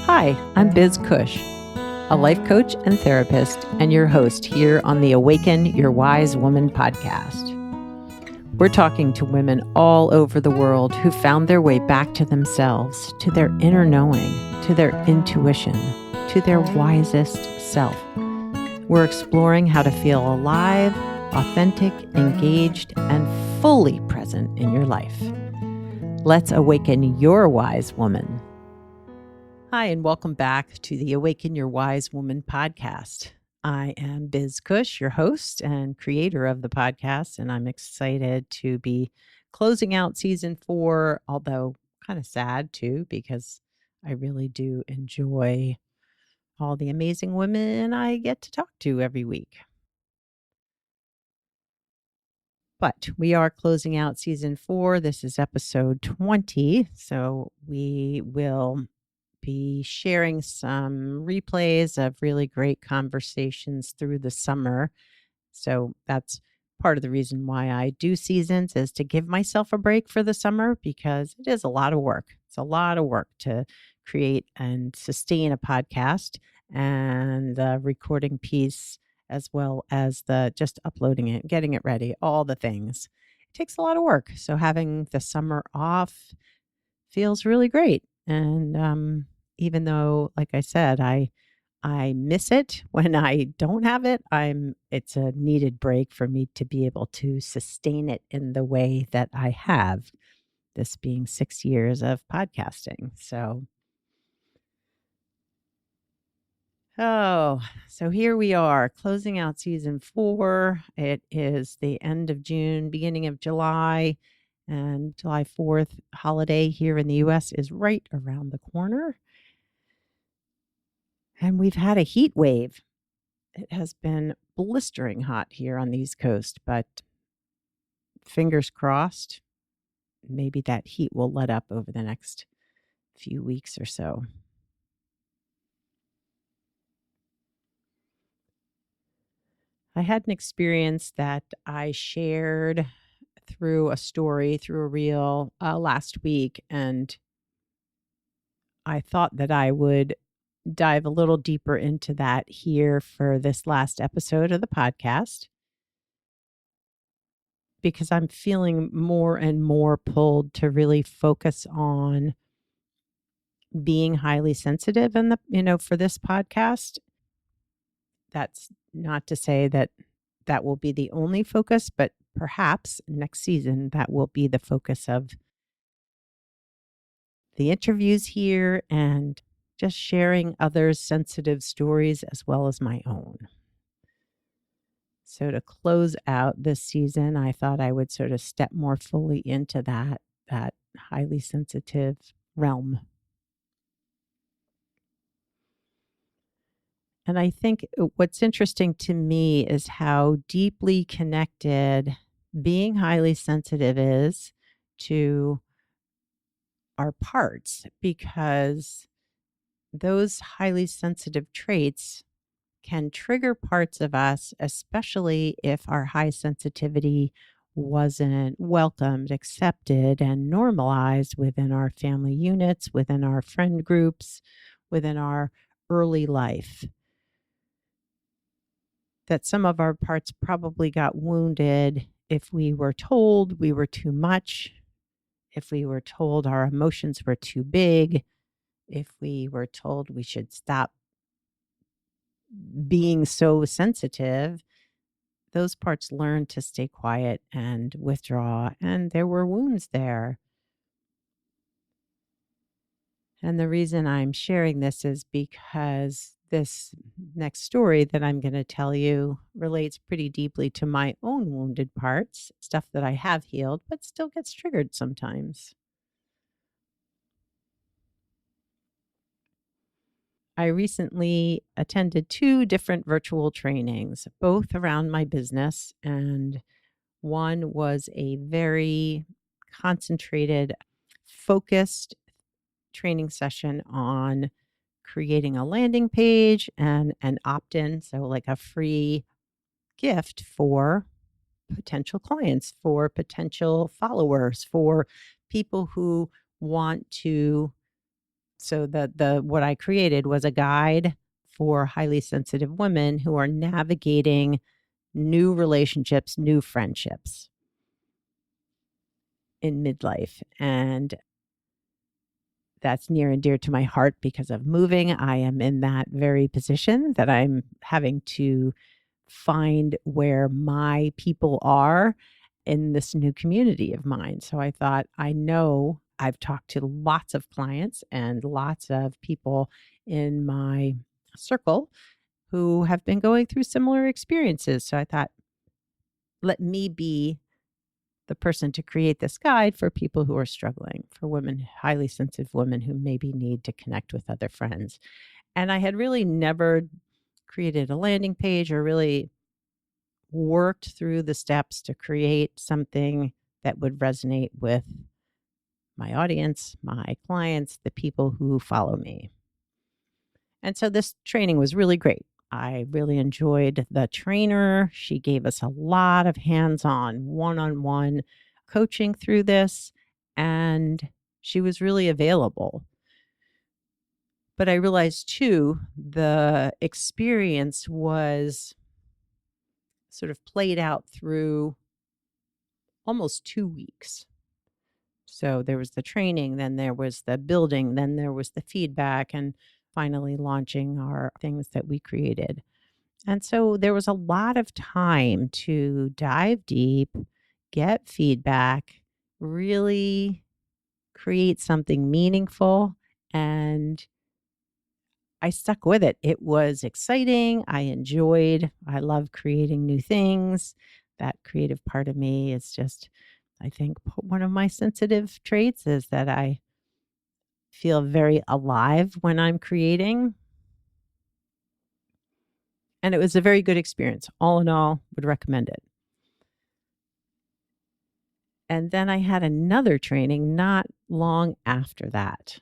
Hi, I'm Biz Cush, a life coach and therapist, and your host here on the Awaken Your Wise Woman podcast. We're talking to women all over the world who found their way back to themselves, to their inner knowing, to their intuition, to their wisest self. We're exploring how to feel alive, authentic, engaged, and fully present in your life. Let's awaken your wise woman. Hi, and welcome back to the Awaken Your Wise Woman podcast. I am Biz Cush, your host and creator of the podcast, and I'm excited to be closing out season 4, although kind of sad too, because I really do enjoy all the amazing women I get to talk to every week. But we are closing out season 4. This is episode 20, so we will be sharing some replays of really great conversations through the summer. So that's part of the reason why I do seasons, is to give myself a break for the summer, because it is a lot of work. It's a lot of work to create and sustain a podcast, and the recording piece, as well as the just uploading it, getting it ready, all the things. It takes a lot of work. So having the summer off feels really great. And even though, like I said, I miss it when I don't have it, it's a needed break for me to be able to sustain it in the way that I have, this being 6 years of podcasting. So here we are, closing out season 4. It is the end of June, beginning of July, and July 4th holiday here in the US is right around the corner. And we've had a heat wave. It has been blistering hot here on the East Coast, but fingers crossed, maybe that heat will let up over the next few weeks or so. I had an experience that I shared through a story, through a reel last week, and I thought that I would dive a little deeper into that here for this last episode of the podcast, because I'm feeling more and more pulled to really focus on being highly sensitive in for this podcast. That's not to say that that will be the only focus, but perhaps next season that will be the focus of the interviews here, and just sharing others' sensitive stories as well as my own. So to close out this season, I thought I would sort of step more fully into that highly sensitive realm. And I think what's interesting to me is how deeply connected being highly sensitive is to our parts, because those highly sensitive traits can trigger parts of us, especially if our high sensitivity wasn't welcomed, accepted, and normalized within our family units, within our friend groups, within our early life. That some of our parts probably got wounded if we were told we were too much, if we were told our emotions were too big, if we were told we should stop being so sensitive. Those parts learned to stay quiet and withdraw, and there were wounds there. And the reason I'm sharing this is because this next story that I'm going to tell you relates pretty deeply to my own wounded parts, stuff that I have healed, but still gets triggered sometimes. I recently attended 2 different virtual trainings, both around my business, and one was a very concentrated, focused training session on creating a landing page and an opt-in, so like a free gift for potential clients, for potential followers, for people who want to So the what I created was a guide for highly sensitive women who are navigating new relationships, new friendships in midlife. And that's near and dear to my heart because of moving. I am in that very position that I'm having to find where my people are in this new community of mine. So I thought, I know I've talked to lots of clients and lots of people in my circle who have been going through similar experiences. So I thought, let me be the person to create this guide for people who are struggling, for women, highly sensitive women who maybe need to connect with other friends. And I had really never created a landing page or really worked through the steps to create something that would resonate with my audience, my clients, the people who follow me. And so this training was really great. I really enjoyed the trainer. She gave us a lot of hands on, one on one coaching through this, and she was really available. But I realized too, the experience was sort of played out through almost 2 weeks. So there was the training, then there was the building, then there was the feedback, and finally launching our things that we created. And so there was a lot of time to dive deep, get feedback, really create something meaningful. And I stuck with it. It was exciting. I love creating new things. That creative part of me is just, I think, one of my sensitive traits is that I feel very alive when I'm creating. And it was a very good experience. All in all, would recommend it. And then I had another training not long after that.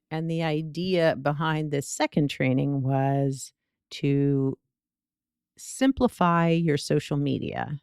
And the idea behind this second training was to simplify your social media.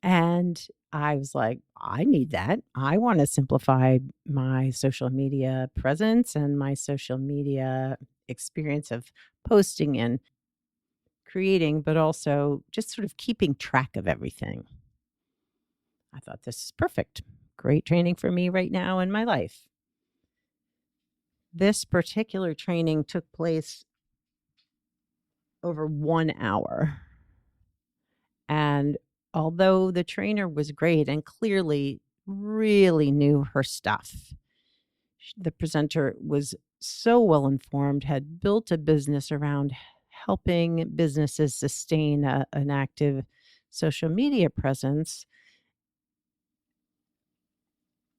And I was like, I need that. I want to simplify my social media presence and my social media experience of posting and creating, but also just sort of keeping track of everything. I thought this is perfect. Great training for me right now in my life. This particular training took place over 1 hour. And although the trainer was great and clearly really knew her stuff, the presenter was so well informed, had built a business around helping businesses sustain an active social media presence.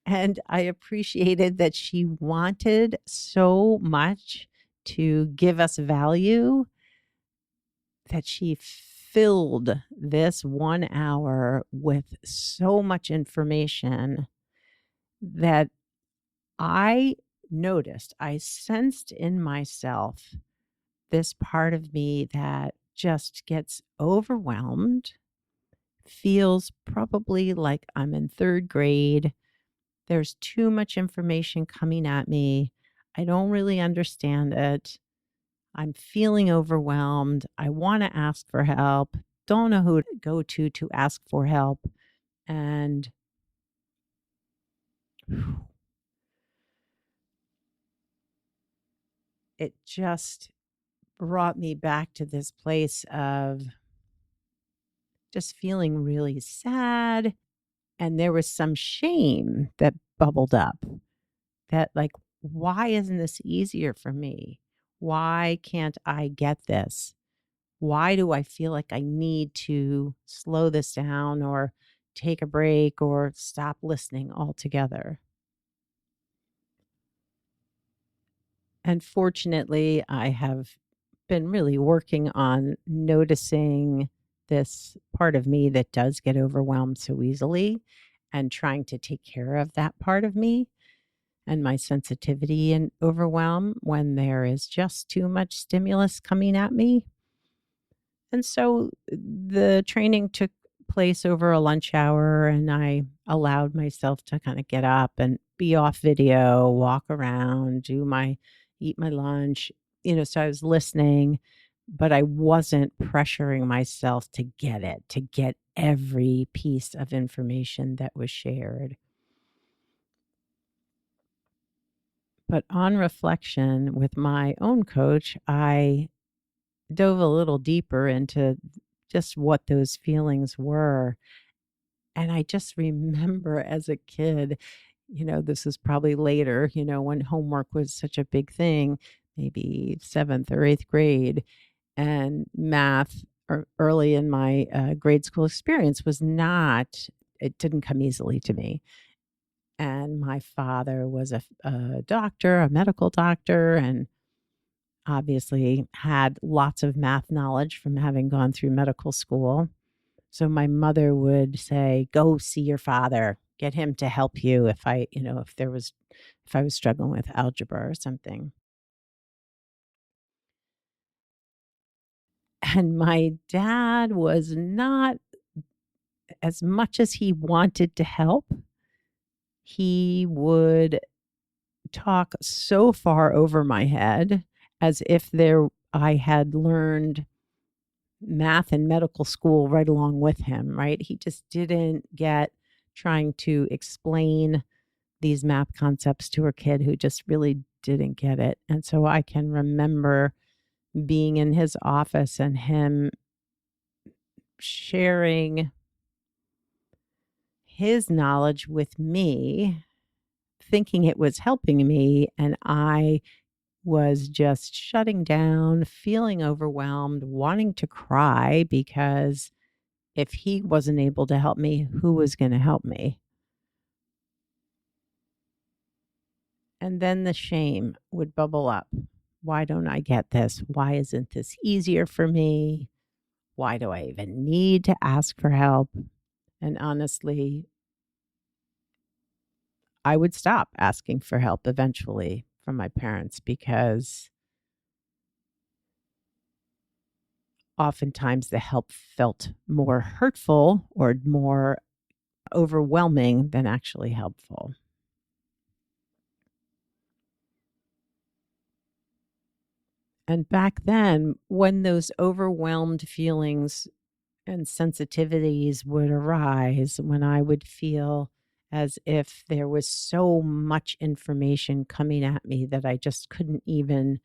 And I appreciated that she wanted so much to give us value that she filled this 1 hour with so much information that I noticed, I sensed in myself this part of me that just gets overwhelmed, feels probably like I'm in third grade. There's too much information coming at me. I don't really understand it. I'm feeling overwhelmed. I want to ask for help. Don't know who to go to ask for help. And it just brought me back to this place of just feeling really sad. And there was some shame that bubbled up that, like, why isn't this easier for me? Why can't I get this? Why do I feel like I need to slow this down or take a break or stop listening altogether? And fortunately, I have been really working on noticing this part of me that does get overwhelmed so easily and trying to take care of that part of me and my sensitivity and overwhelm when there is just too much stimulus coming at me. And so the training took place over a lunch hour, and I allowed myself to kind of get up and be off video, walk around, eat my lunch, so I was listening, but I wasn't pressuring myself to to get every piece of information that was shared. But on reflection with my own coach, I dove a little deeper into just what those feelings were. And I just remember as a kid, this is probably later, when homework was such a big thing, maybe seventh or eighth grade, and math early in my grade school experience it didn't come easily to me. And my father was a doctor, a medical doctor, and obviously had lots of math knowledge from having gone through medical school. So my mother would say, "Go see your father. Get him to help you if I was struggling with algebra or something." And my dad was not, as much as he wanted to help, he would talk so far over my head as if I had learned math in medical school right along with him, right? He just didn't get trying to explain these math concepts to a kid who just really didn't get it. And so I can remember being in his office and him sharing his knowledge with me, thinking it was helping me. And I was just shutting down, feeling overwhelmed, wanting to cry because if he wasn't able to help me, who was going to help me? And then the shame would bubble up. Why don't I get this? Why isn't this easier for me? Why do I even need to ask for help? And honestly, I would stop asking for help eventually from my parents because oftentimes the help felt more hurtful or more overwhelming than actually helpful. And back then, when those overwhelmed feelings and sensitivities would arise, when I would feel as if there was so much information coming at me that I just couldn't even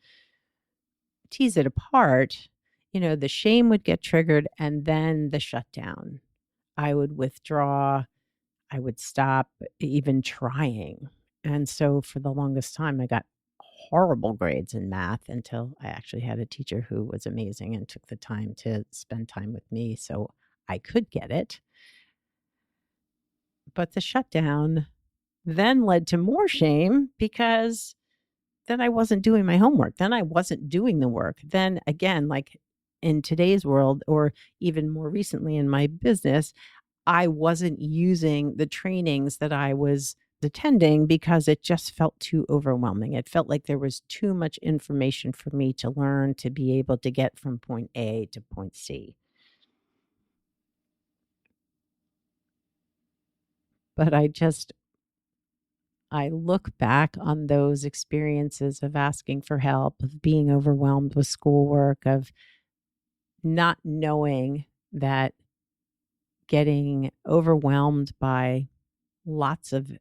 tease it apart, the shame would get triggered and then the shutdown. I would withdraw, I would stop even trying. And so for the longest time, I got horrible grades in math until I actually had a teacher who was amazing and took the time to spend time with me so I could get it. But the shutdown then led to more shame because then I wasn't doing my homework. Then I wasn't doing the work. Then again, like in today's world, or even more recently in my business, I wasn't using the trainings that I was attending because it just felt too overwhelming. It felt like there was too much information for me to learn to be able to get from point A to point C. But I look back on those experiences of asking for help, of being overwhelmed with schoolwork, of not knowing that getting overwhelmed by lots of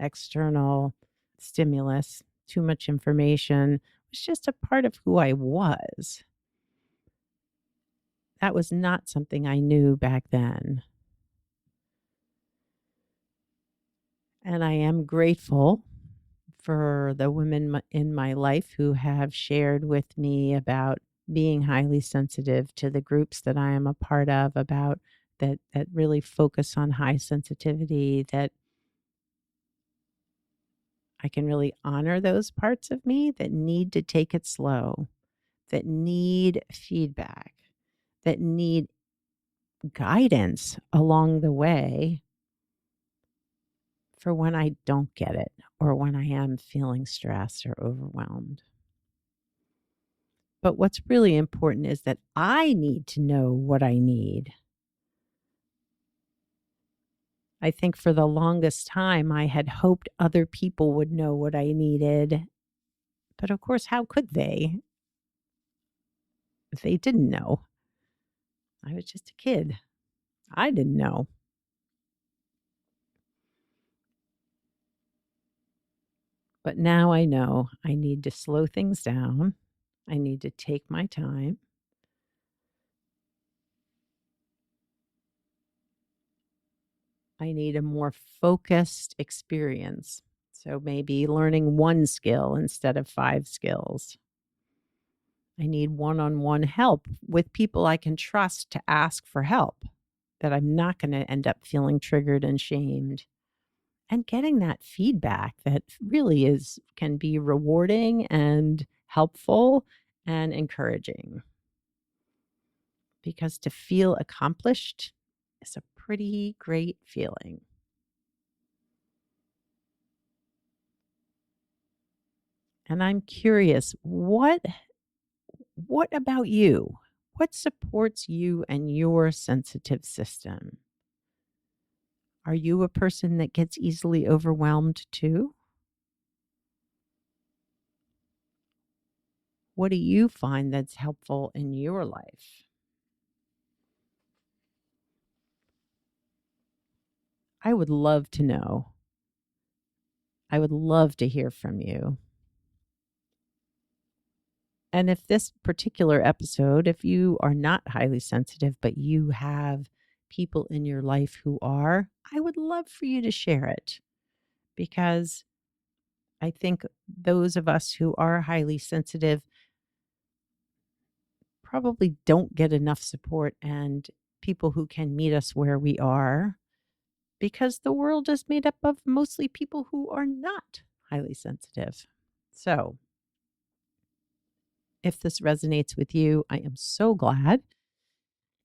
external stimulus, too much information was just a part of who I was. That was not something I knew back then. And I am grateful for the women in my life who have shared with me about being highly sensitive to the groups that I am a part of, about that really focus on high sensitivity, that I can really honor those parts of me that need to take it slow, that need feedback, that need guidance along the way for when I don't get it or when I am feeling stressed or overwhelmed. But what's really important is that I need to know what I need. I think for the longest time, I had hoped other people would know what I needed. But of course, how could they if they didn't know? I was just a kid. I didn't know. But now I know I need to slow things down. I need to take my time. I need a more focused experience. So maybe learning one skill instead of 5 skills. I need one-on-one help with people I can trust to ask for help, that I'm not going to end up feeling triggered and shamed. And getting that feedback that really can be rewarding and helpful and encouraging. Because to feel accomplished is a pretty great feeling. And I'm curious, what about you? What supports you and your sensitive system? Are you a person that gets easily overwhelmed too? What do you find that's helpful in your life? I would love to know. I would love to hear from you. And if this particular episode, if you are not highly sensitive, but you have people in your life who are, I would love for you to share it, because I think those of us who are highly sensitive probably don't get enough support and people who can meet us where we are, because the world is made up of mostly people who are not highly sensitive. So if this resonates with you, I am so glad.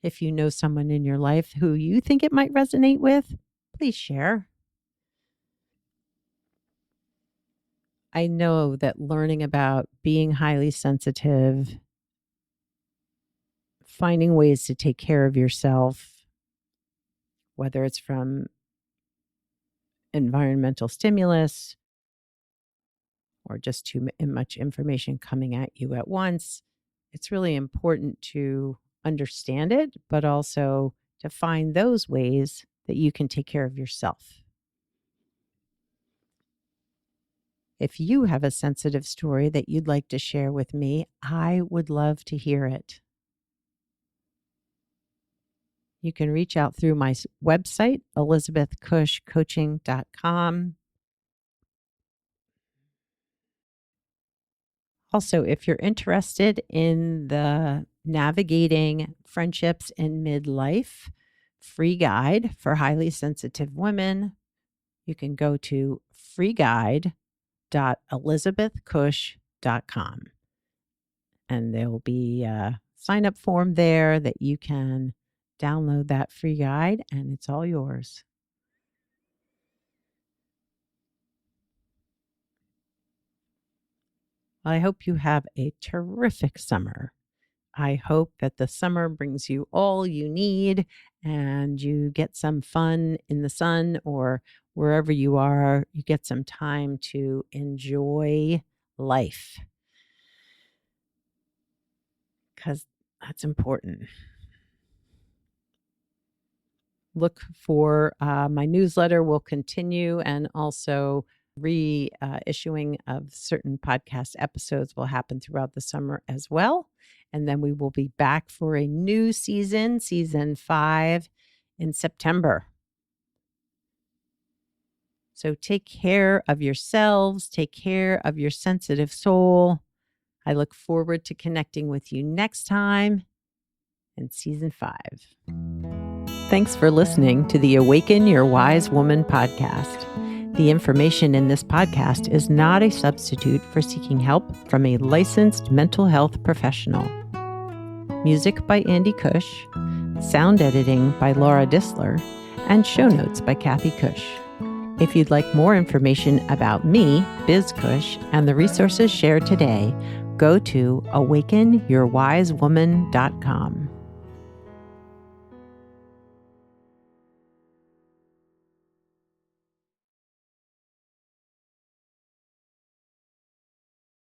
If you know someone in your life who you think it might resonate with, please share. I know that learning about being highly sensitive, finding ways to take care of yourself, whether it's from environmental stimulus or just too much information coming at you at once, it's really important to understand it, but also to find those ways that you can take care of yourself. If you have a sensitive story that you'd like to share with me, I would love to hear it. You can reach out through my website, elizabethcushcoaching.com. Also, if you're interested in the Navigating Friendships in Midlife free guide for highly sensitive women, you can go to freeguide.elizabethcush.com. And there will be a sign up form there that you can download that free guide, and it's all yours. I hope you have a terrific summer. I hope that the summer brings you all you need and you get some fun in the sun, or wherever you are, you get some time to enjoy life, because that's important. Look for my newsletter will continue, and also reissuing of certain podcast episodes will happen throughout the summer as well. And then we will be back for a new season, season 5, in September. So take care of yourselves, take care of your sensitive soul. I look forward to connecting with you next time in season 5. Thanks for listening to the Awaken Your Wise Woman podcast. The information in this podcast is not a substitute for seeking help from a licensed mental health professional. Music by Andy Cush, sound editing by Laura Disler, and show notes by Kathy Cush. If you'd like more information about me, Biz Cush, and the resources shared today, go to awakenyourwisewoman.com.